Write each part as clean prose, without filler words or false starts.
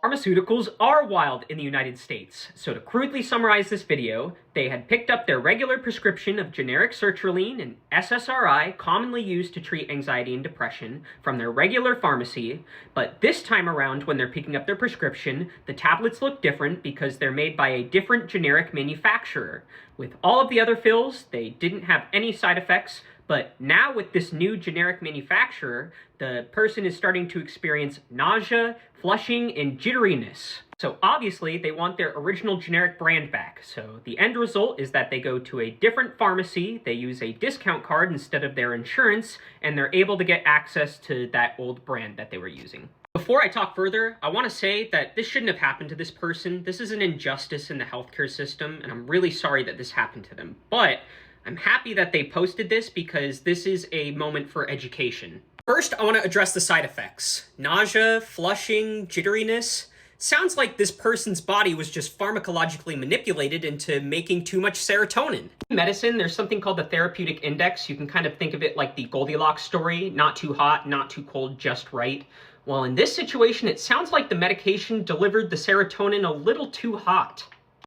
Pharmaceuticals are wild in the United States, so to crudely summarize this video, they had picked up their regular prescription of generic sertraline and SSRI commonly used to treat anxiety and depression from their regular pharmacy, but this time around when they're picking up their prescription, the tablets look different because they're made by a different generic manufacturer. With all of the other fills, they didn't have any side effects, but now with this new generic manufacturer, the person is starting to experience nausea, flushing, and jitteriness. So obviously they want their original generic brand back. So the end result is that they go to a different pharmacy, they use a discount card instead of their insurance, and they're able to get access to that old brand that they were using. Before I talk further, I want to say that this shouldn't have happened to this person. This is an injustice in the healthcare system, and I'm really sorry that this happened to them. But I'm happy that they posted this because this is a moment for education. First, I want to address the side effects. Nausea, flushing, jitteriness. Sounds like this person's body was just pharmacologically manipulated into making too much serotonin. In medicine, there's something called the therapeutic index. You can kind of think of it like the Goldilocks story, not too hot, not too cold, just right. Well, in this situation, it sounds like the medication delivered the serotonin a little too hot.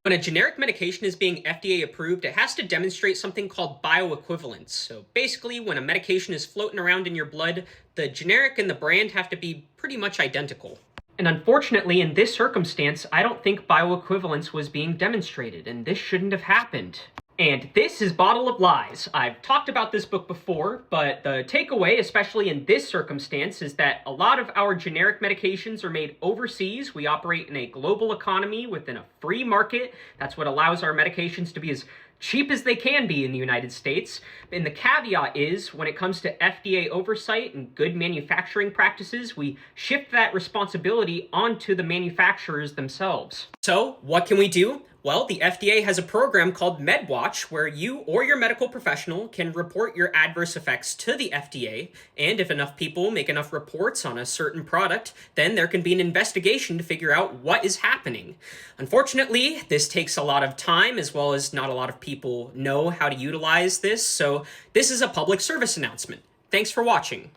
When a generic medication is being FDA approved, it has to demonstrate something called bioequivalence. So basically, when a medication is floating around in your blood, the generic and the brand have to be pretty much identical. And unfortunately, in this circumstance, I don't think bioequivalence was being demonstrated, and this shouldn't have happened. And this is Bottle of Lies. I've talked about this book before, but the takeaway, especially in this circumstance, is that a lot of our generic medications are made overseas. We operate in a global economy within a free market. That's what allows our medications to be as cheap as they can be in the United States. And the caveat is, when it comes to FDA oversight and good manufacturing practices, we shift that responsibility onto the manufacturers themselves. So, what can we do? Well, the FDA has a program called MedWatch where you or your medical professional can report your adverse effects to the FDA, and if enough people make enough reports on a certain product, then there can be an investigation to figure out what is happening. Unfortunately, this takes a lot of time, as well as not a lot of people know how to utilize this, so this is a public service announcement. Thanks for watching.